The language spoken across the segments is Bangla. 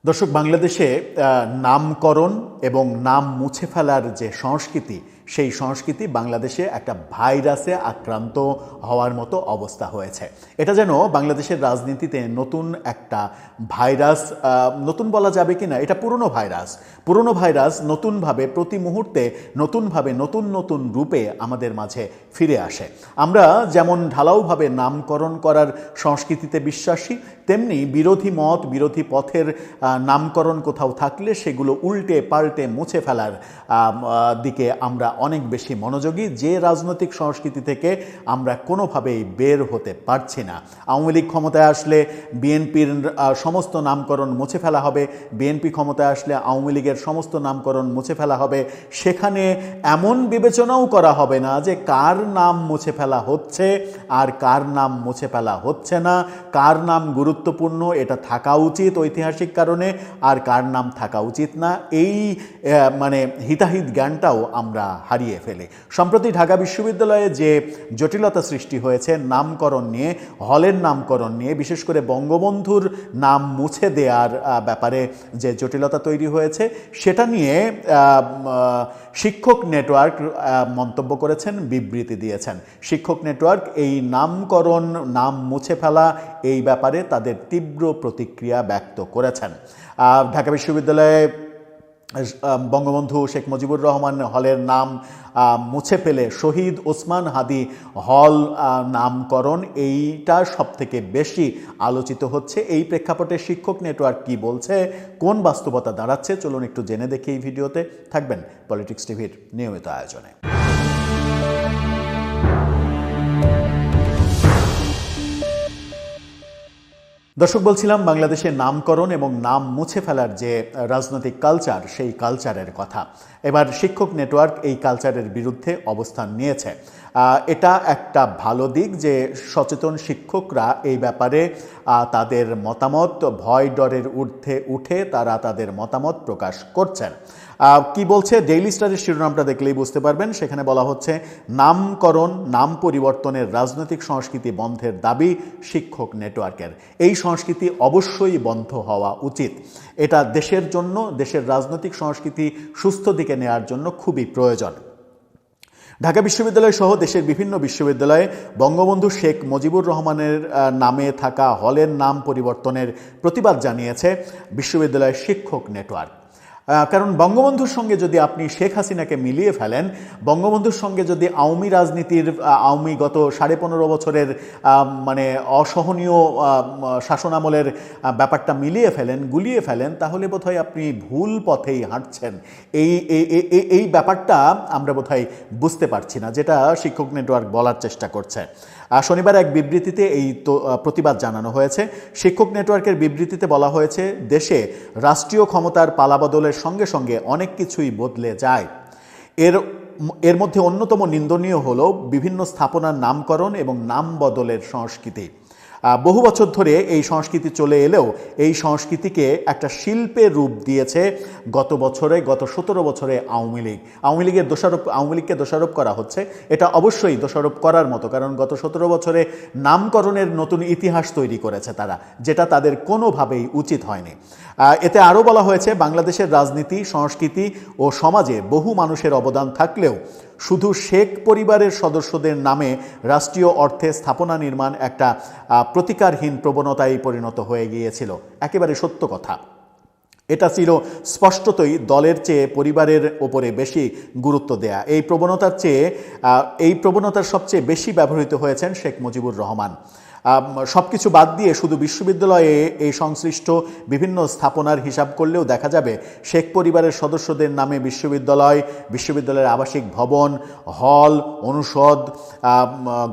দর্শক, বাংলাদেশে নামকরণ এবং নাম মুছে ফেলার যে সংস্কৃতি, সেই সংস্কৃতি বাংলাদেশে একটা ভাইরাসে আক্রান্ত হওয়ার মতো অবস্থা হয়েছে। এটা যেন বাংলাদেশের রাজনীতিতে নতুন একটা ভাইরাস, নতুন বলা যাবে কি না, এটা পুরনো ভাইরাস নতুনভাবে প্রতি মুহূর্তে নতুনভাবে নতুন নতুন রূপে আমাদের মাঝে ফিরে আসে। আমরা যেমন ঢালাওভাবে নামকরণ করার সংস্কৃতিতে বিশ্বাসী, তেমনি বিরোধী মত, বিরোধী পথের নামকরণ কোথাও থাকলে সেগুলো উল্টে পাল্টে মুছে ফেলার দিকে আমরা অনেক বেশি মনোযোগী, যে রাজনৈতিক সংস্কৃতি থেকে আমরা কোনোভাবেই বের হতে পারছি না। আওয়ামী লীগ ক্ষমতায় আসলে বিএনপির সমস্ত নামকরণ মুছে ফেলা হবে, বিএনপি ক্ষমতায় আসলে আওয়ামী লীগের সমস্ত নামকরণ মুছে ফেলা হবে। সেখানে এমন বিবেচনাও করা হবে না যে কার নাম মুছে ফেলা হচ্ছে আর কার নাম মুছে ফেলা হচ্ছে না, কার নাম গুরুত্বপূর্ণ, এটা থাকা উচিত ঐতিহাসিক কারণে, আর কার নাম থাকা উচিত না, এই হিতাহিত জ্ঞানটাও আমরা হারিয়ে ফেলি। সম্প্রতি ঢাকা বিশ্ববিদ্যালয়ে যে জটিলতা সৃষ্টি হয়েছে নামকরণ নিয়ে, হলের নামকরণ নিয়ে, বিশেষ করে বঙ্গবন্ধুর নাম মুছে দেওয়ার ব্যাপারে যে জটিলতা তৈরি হয়েছে, সেটা নিয়ে শিক্ষক নেটওয়ার্ক মন্তব্য করেছেন, বিবৃতি দিয়েছেন। শিক্ষক নেটওয়ার্ক এই নামকরণ, নাম মুছে ফেলা, এই ব্যাপারে তাদের তীব্র প্রতিক্রিয়া ব্যক্ত করেছেন। ঢাকা বিশ্ববিদ্যালয়ে বঙ্গবন্ধু শেখ মুজিবুর রহমান হলের নাম মুছে ফেলে শহীদ ওসমান হাদি হল নামকরণ, এইটা সবথেকে বেশি আলোচিত হচ্ছে। এই প্রেক্ষাপটে শিক্ষক নেটওয়ার্ক কি বলছে, কোন বাস্তবতা দাঁড়াচ্ছে, চলুন একটু জেনে দেখি এই ভিডিওতে। থাকবেন পলিটিক্স টিভির নিয়মিত আয়োজনে। দর্শক, বলছিলাম বাংলাদেশের নামকরণ এবং নাম মুছে ফেলার যে রাজনৈতিক কালচার, সেই কালচারের কথা। এবার শিক্ষক নেটওয়ার্ক এই কালচারের বিরুদ্ধে অবস্থান নিয়েছে। এটা একটা ভালো দিক যে সচেতন শিক্ষকরা এই ব্যাপারে তাদের মতামত, ভয় ডরের ঊর্ধ্বে উঠে তারা তাদের মতামত প্রকাশ করছেন। কি বলছে ডেইলি স্টারের শিরোনামটা দেখলেই বুঝতে পারবেন। সেখানে বলা হচ্ছে, নামকরণ, নাম পরিবর্তনের রাজনৈতিক সংস্কৃতি বন্ধের দাবি শিক্ষক নেটওয়ার্কের। এই সংস্কৃতি অবশ্যই বন্ধ হওয়া উচিত। এটা দেশের জন্য, দেশের রাজনৈতিক সংস্কৃতি সুস্থ দিকে নেওয়ার জন্য খুবই প্রয়োজন। ঢাকা বিশ্ববিদ্যালয় সহ দেশের বিভিন্ন বিশ্ববিদ্যালয়ে বঙ্গবন্ধু শেখ মুজিবুর রহমানের নামে থাকা হলের নাম পরিবর্তনের প্রতিবাদ জানিয়েছে বিশ্ববিদ্যালয়ের শিক্ষক নেটওয়ার্ক। কারণ বঙ্গবন্ধুর সঙ্গে যদি আপনি শেখ হাসিনাকে মিলিয়ে ফেলেন, বঙ্গবন্ধুর সঙ্গে যদি আওয়ামী রাজনীতির, আওয়ামী গত 15.5 বছরের অসহনীয় শাসনামলের ব্যাপারটা মিলিয়ে ফেলেন, গুলিয়ে ফেলেন, তাহলে বোধহয় আপনি ভুল পথেই হাঁটছেন। এই ব্যাপারটা আমরা বোধহয় বুঝতে পারছি না, যেটা শিক্ষক নেটওয়ার্ক বলার চেষ্টা করছে। শনিবার এক বিবৃতিতে এই প্রতিবাদ জানানো হয়েছে। শিক্ষক নেটওয়ার্কের বিবৃতিতে বলা হয়েছে, দেশে রাষ্ট্রীয় ক্ষমতার পালাবদলের সঙ্গে সঙ্গে অনেক কিছুই বদলে যায়। এর মধ্যে অন্যতম নিন্দনীয় হলো বিভিন্ন স্থাপনার নামকরণ এবং নাম বদলের সংস্কৃতি। বহু বছর ধরে এই সংস্কৃতি চলে এলেও এই সংস্কৃতিকে একটা শিল্পের রূপ দিয়েছে গত 17 বছরে আওয়ামী লীগ। আওয়ামী লীগকে দোষারোপ করা হচ্ছে, এটা অবশ্যই দোষারোপ করার মতো, কারণ গত 17 বছরে নামকরণের নতুন ইতিহাস তৈরি করেছে তারা, যেটা তাদের কোনোভাবেই উচিত হয়নি। এতে আরও বলা হয়েছে, বাংলাদেশের রাজনীতি, সংস্কৃতি ও সমাজে বহু মানুষের অবদান থাকলেও শুধু শেখ পরিবারের সদস্যদের নামে রাষ্ট্রীয় অর্থে স্থাপনা নির্মাণ একটা প্রতিকারহীন প্রবণতায় পরিণত হয়ে গিয়েছিল। একেবারে সত্য কথা। এটা ছিল স্পষ্টতই দলের চেয়ে পরিবারের ওপরে বেশি গুরুত্ব দেয়া। এই প্রবণতার সবচেয়ে বেশি ব্যবহৃত হয়েছেন শেখ মুজিবুর রহমান। সব কিছু বাদ দিয়ে শুধু বিশ্ববিদ্যালয়ে এই সংশ্লিষ্ট বিভিন্ন স্থাপনার হিসাব করলেও দেখা যাবে শেখ পরিবারের সদস্যদের নামে বিশ্ববিদ্যালয়ের আবাসিক ভবন, হল, অনুষদ,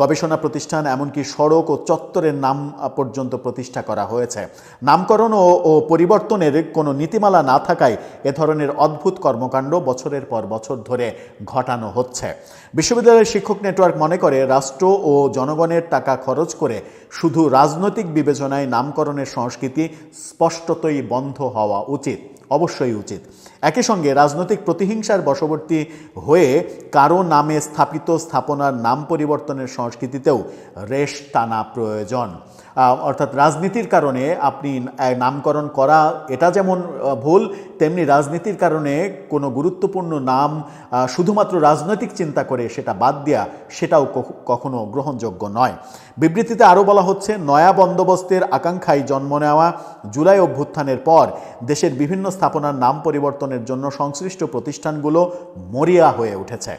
গবেষণা প্রতিষ্ঠান, এমনকি সড়ক ও চত্বরের নাম পর্যন্ত প্রতিষ্ঠা করা হয়েছে। নামকরণ ও পরিবর্তনের কোনো নীতিমালা না থাকায় এ ধরনের অদ্ভুত কর্মকাণ্ড বছরের পর বছর ধরে ঘটানো হচ্ছে। বিশ্ববিদ্যালয়ের শিক্ষক নেটওয়ার্ক মনে করে, রাষ্ট্র ও জনগণের টাকা খরচ করে শুধু রাজনৈতিক বিবেচনায় নামকরণের সংস্কৃতি স্পষ্টতই বন্ধ হওয়া উচিত, অবশ্যই উচিত। একই সঙ্গে রাজনৈতিক প্রতিহিংসার বশবর্তী হয়ে কারো নামে স্থাপিত স্থাপনার নাম পরিবর্তনের সংস্কৃতিতেও রেশ টানা প্রয়োজন। অর্থাৎ রাজনীতির কারণে আপনি নামকরণ করা এটা যেমন ভুল, তেমনি রাজনীতির কারণে কোনো গুরুত্বপূর্ণ নাম শুধুমাত্র রাজনৈতিক চিন্তা করে সেটা বাদ দেওয়া, সেটাও কখনো গ্রহণযোগ্য নয়। বিবৃতিতে আরও বলা হচ্ছে, নয়া বন্দোবস্তের আকাঙ্ক্ষায় জন্ম নেওয়া জুলাই অভ্যুত্থানের পর দেশের বিভিন্ন স্থাপনার নাম পরিবর্তনের জন্য সংশ্লিষ্ট প্রতিষ্ঠানগুলো মরিয়া হয়ে উঠেছে।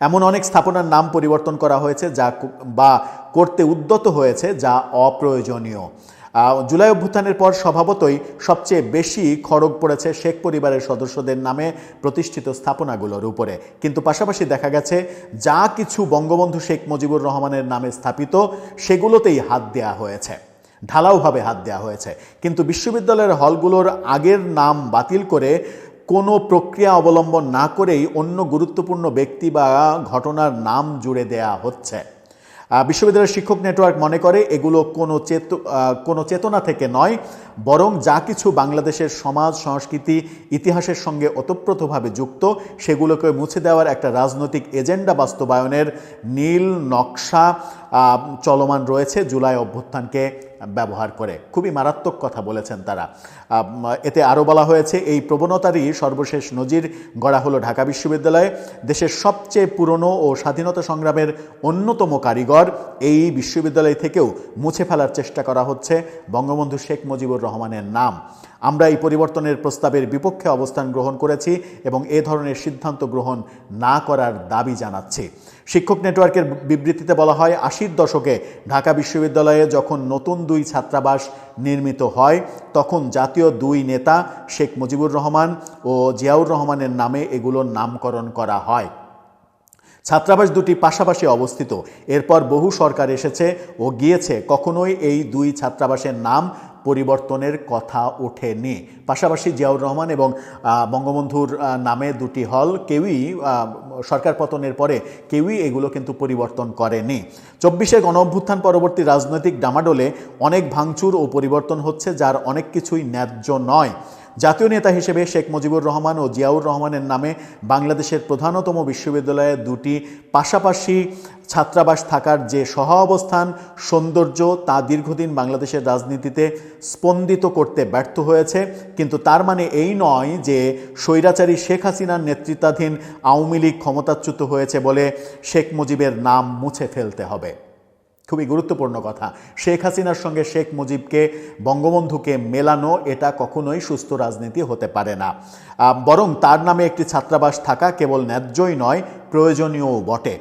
এমন অনেক স্থাপনার নাম পরিবর্তন করা হয়েছে বা করতে উদ্যত হয়েছে যা অপ্রয়োজনীয়। জুলাই অভ্যুত্থানের পর স্বভাবতই সবচেয়ে বেশি খড়গ পড়েছে শেখ পরিবারের সদস্যদের নামে প্রতিষ্ঠিত স্থাপনাগুলোর উপরে, কিন্তু পাশাপাশি দেখা গেছে যা কিছু বঙ্গবন্ধু শেখ মুজিবুর রহমানের নামে স্থাপিত সেগুলোতেই হাত দেওয়া হয়েছে, ঢালাওভাবে হাত দেওয়া হয়েছে। কিন্তু বিশ্ববিদ্যালয়ের হলগুলোর আগের নাম বাতিল করে কোনো প্রক্রিয়া অবলম্বন না করেই অন্য গুরুত্বপূর্ণ ব্যক্তি বা ঘটনার নাম জুড়ে দেয়া হচ্ছে। বিশ্ববিদ্যালয়ের শিক্ষক নেটওয়ার্ক মনে করে এগুলো কোনো চেতনা থেকে নয়, বরং যা কিছু বাংলাদেশের সমাজ, সংস্কৃতি, ইতিহাসের সঙ্গে ওতপ্রোতভাবে যুক্ত সেগুলোকে মুছে দেওয়ার একটা রাজনৈতিক এজেন্ডা বাস্তবায়নের নীল নকশা চলমান রয়েছে জুলাই অভ্যুত্থানকে ব্যবহার করে। খুবই মারাত্মক কথা বলেছেন তারা। এতে আরও বলা হয়েছে, এই প্রবণতারই সর্বশেষ নজির গড়া হলো ঢাকা বিশ্ববিদ্যালয়ে। দেশের সবচেয়ে পুরনো ও স্বাধীনতা সংগ্রামের অন্যতম কারিগর এই বিশ্ববিদ্যালয় থেকেও মুছে ফেলার চেষ্টা করা হচ্ছে বঙ্গবন্ধু শেখ মুজিবুর রহমানের নাম। আমরা এই পরিবর্তনের প্রস্তাবের বিপক্ষে অবস্থান গ্রহণ করেছি এবং এ ধরনের সিদ্ধান্ত গ্রহণ না করার দাবি জানাচ্ছি। শিক্ষক নেটওয়ার্কের বিবৃতিতে বলা হয়, ৮০-র দশকে ঢাকা বিশ্ববিদ্যালয়ে যখন নতুন 2 ছাত্রাবাস নির্মিত হয় তখন জাতীয় 2 নেতা শেখ মুজিবুর রহমান ও জিয়াউর রহমানের নামে এগুলোর নামকরণ করা হয়। ছাত্রাবাস দুটি পাশাপাশি অবস্থিত। এরপর বহু সরকার এসেছে ও গিয়েছে, কখনোই এই 2 ছাত্রাবাসের নাম পরিবর্তনের কথা ওঠেনি। পাশাপাশি জিয়াউর রহমান এবং বঙ্গবন্ধুর নামে 2টি হল কেউই সরকার পতনের পরে কেউই এগুলো কিন্তু পরিবর্তন করেনি। 24-এর গণঅভ্যুত্থান পরবর্তী রাজনৈতিক ডামাডোলে অনেক ভাঙচুর ও পরিবর্তন হচ্ছে, যার অনেক কিছুই ন্যায্য নয়। জাতীয় নেতা হিসেবে শেখ মুজিবুর রহমান ও জিয়াউর রহমানের নামে বাংলাদেশের প্রধানতম বিশ্ববিদ্যালয়ে 2টি পাশাপাশি ছাত্রাবাস থাকার যে সহাবস্থান, সৌন্দর্য তা দীর্ঘদিন বাংলাদেশের রাজনীতিতে স্পন্দিত করতে ব্যর্থ হয়েছে। কিন্তু তার মানে এই নয় যে স্বৈরাচারী শেখ হাসিনার নেতৃত্বাধীন আওয়ামী লীগ ক্ষমতাচ্যুত হয়েছে বলে শেখ মুজিবের নাম মুছে ফেলতে হবে। খুবই গুরুত্বপূর্ণ কথা। শেখ হাসিনার সঙ্গে শেখ মুজিবকে, বঙ্গবন্ধুকে মেলানো এটা কখনোই সুস্থ রাজনীতি হতে পারে না। বরং তার নামে একটি ছাত্রাবাস থাকা কেবল ন্যায্যই নয়, প্রয়োজনীয়ও বটে।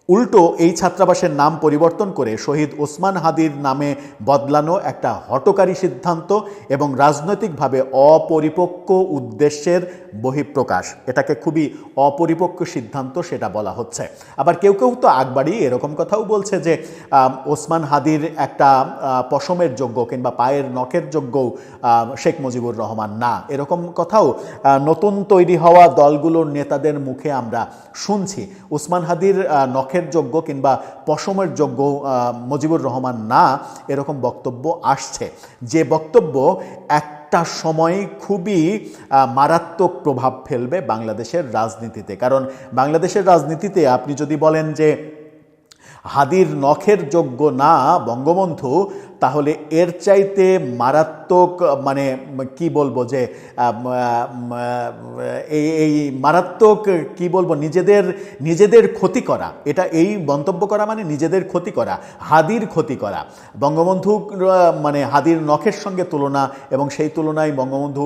উল্টো এই ছাত্রাবাসের নাম পরিবর্তন করে শহীদ ওসমান হাদির নামে বদলানো একটা হঠকারী সিদ্ধান্ত এবং রাজনৈতিকভাবে অপরিপক্ক উদ্দেশ্যের বহিঃপ্রকাশ। এটাকে খুবই অপরিপক্ক সিদ্ধান্ত সেটা বলা হচ্ছে। আবার কেউ কেউ তো আগবাড়ি এরকম কথাও বলছে যে ওসমান হাদির একটা পশমের যোগ্য কিংবা পায়ের নখের যোগ্যও শেখ মুজিবুর রহমান না, এরকম কথাও নতুন তৈরি হওয়া দলগুলোর নেতাদের মুখে আমরা শুনছি। ওসমান হাদির নখের যোগ্য কিংবা পশমের যোগ্য মুজিবুর রহমান না, এরকম বক্তব্য আসছে, যে বক্তব্য একটা সময় খুবই মারাত্মক প্রভাব ফেলবে বাংলাদেশের রাজনীতিতে। কারণ বাংলাদেশের রাজনীতিতে আপনি যদি বলেন যে হাদির নখের যোগ্য না বঙ্গবন্ধু, তাহলে এর চাইতে মারাত্মক মানে কি বলবো যে এই মারাত্মক কি বলবো নিজেদের ক্ষতি করা, এটা এই মন্তব্য করা মানে নিজেদের ক্ষতি করা, হাদির ক্ষতি করা। বঙ্গবন্ধু মানে হাদির নখের সঙ্গে তুলনা এবং সেই তুলনায় বঙ্গবন্ধু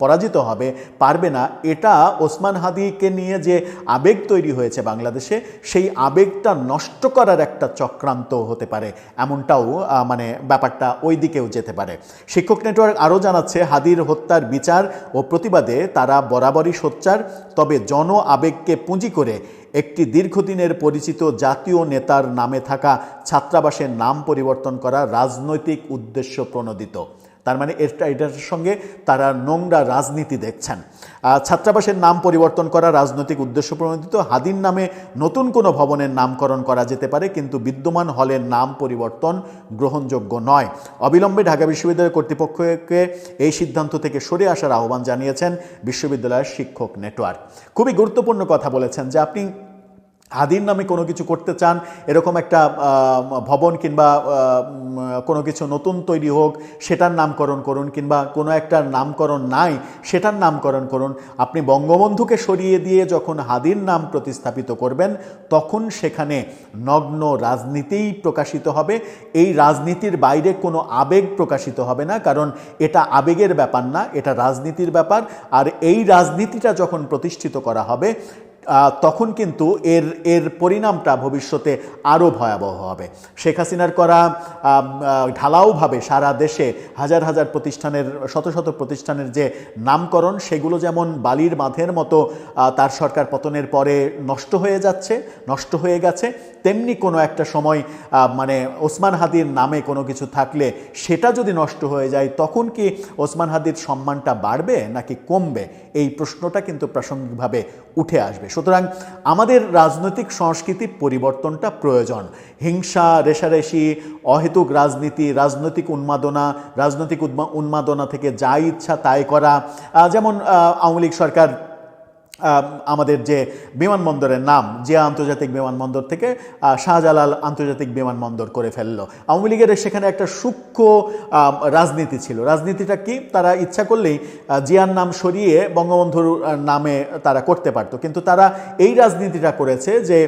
পরাজিত হবে পারবে না, এটা ওসমান হাদিকে নিয়ে যে আবেগ তৈরি হয়েছে বাংলাদেশে, সেই আবেগটা নষ্ট করার একটা চক্রান্ত হতে পারে, এমনটাও মানে ব্যাপারটা ওই দিকেও যেতে পারে। শিক্ষক নেটওয়ার্ক আরও জানাচ্ছে, হাদির হত্যার বিচার ও প্রতিবাদে তারা বরাবরই সোচ্চার, তবে জন আবেগকে পুঁজি করে একটি দীর্ঘদিনের পরিচিত জাতীয় নেতার নামে থাকা ছাত্রাবাসের নাম পরিবর্তন করা রাজনৈতিক উদ্দেশ্য প্রণোদিত। তার মানে এটার সঙ্গে তারা নোংরা রাজনীতি দেখছেন। ছাত্রাবাসের নাম পরিবর্তন করা রাজনৈতিক উদ্দেশ্য প্রণোদিত। হাদির নামে নতুন কোনো ভবনের নামকরণ করা যেতে পারে, কিন্তু বিদ্যমান হলের নাম পরিবর্তন গ্রহণযোগ্য নয়। অবিলম্বে ঢাকা বিশ্ববিদ্যালয় কর্তৃপক্ষকে এই সিদ্ধান্ত থেকে সরে আসার আহ্বান জানিয়েছেন বিশ্ববিদ্যালয়ের শিক্ষক নেটওয়ার্ক। খুবই গুরুত্বপূর্ণ কথা বলেছেন যে আপনি হাদির নামে কোনো কিছু করতে চান, এরকম একটা ভবন কিংবা কোনো কিছু নতুন তৈরি হোক সেটার নামকরণ করুন, কিংবা কোনো একটা নামকরণ নাই সেটার নামকরণ করুন। আপনি বঙ্গবন্ধুকে সরিয়ে দিয়ে যখন হাদির নাম প্রতিস্থাপিত করবেন তখন সেখানে নগ্ন রাজনীতিই প্রকাশিত হবে। এই রাজনীতির বাইরে কোনো আবেগ প্রকাশিত হবে না, কারণ এটা আবেগের ব্যাপার না, এটা রাজনীতির ব্যাপার। আর এই রাজনীতিটা যখন প্রতিষ্ঠিত করা হবে তখন কিন্তু এর পরিণামটা ভবিষ্যতে আরও ভয়াবহ হবে। শেখ হাসিনার করা ঢালাওভাবে সারা দেশে হাজার হাজার প্রতিষ্ঠানের, শত শত প্রতিষ্ঠানের যে নামকরণ, সেগুলো যেমন বালির বাঁধের মতো তার সরকার পতনের পরে নষ্ট হয়ে গেছে, তেমনি কোনো একটা সময় মানে ওসমান হাদির নামে কোনো কিছু থাকলে সেটা যদি নষ্ট হয়ে যায় তখন কি ওসমান হাদির সম্মানটা বাড়বে নাকি কমবে? এই প্রশ্নটা কিন্তু প্রাসঙ্গিকভাবে উঠে আসবে। সুতরাং আমাদের রাজনৈতিক সংস্কৃতি পরিবর্তনটা প্রয়োজন। হিংসা, রেষারেষি, অহেতুক রাজনীতি, রাজনৈতিক উন্মাদনা থেকে যা ইচ্ছা তাই করা, যেমন আওয়ামী লীগ সরকার আমাদের যে বিমানবন্দরের নাম জিয়া আন্তর্জাতিক বিমানবন্দর থেকে শাহজালাল আন্তর্জাতিক বিমানবন্দর করে ফেলল। আওয়ামী লীগের সেখানে একটা সূক্ষ্ম রাজনীতি ছিল। রাজনীতিটা কি? তারা ইচ্ছা করলেই জিয়ার নাম সরিয়ে বঙ্গবন্ধুর নামে তারা করতে পারত, কিন্তু তারা এই রাজনীতিটা করেছে যে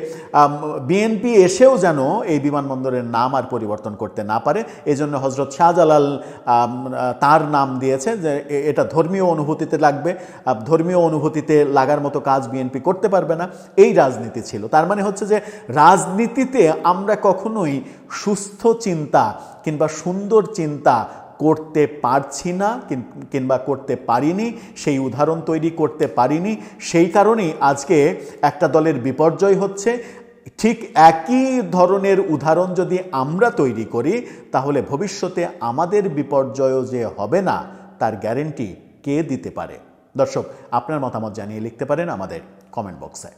বিএনপি এসেও যেন এই বিমানবন্দরের নাম আর পরিবর্তন করতে না পারে। এই জন্য হজরত শাহজালাল তার নাম দিয়েছে যে এটা ধর্মীয় অনুভূতিতে লাগবে, ধর্মীয় অনুভূতিতে লাগার মতো কাজ বিএনপি করতে পারবে না। এই রাজনীতি ছিল। তার মানে হচ্ছে যে রাজনীতিতে আমরা কখনোই সুস্থ চিন্তা কিংবা সুন্দর চিন্তা করতে পারছি না কিংবা করতে পারিনি, সেই উদাহরণ তৈরি করতে পারিনি। সেই কারণেই আজকে একটা দলের বিপর্যয় হচ্ছে। ঠিক একই ধরনের উদাহরণ যদি আমরা তৈরি করি তাহলে ভবিষ্যতে আমাদের বিপর্যয়ও যে হবে না তার গ্যারেন্টি কে দিতে পারে? দর্শক, আপনার মতামত জানিয়ে লিখতে পারেন আমাদের কমেন্ট বক্সে।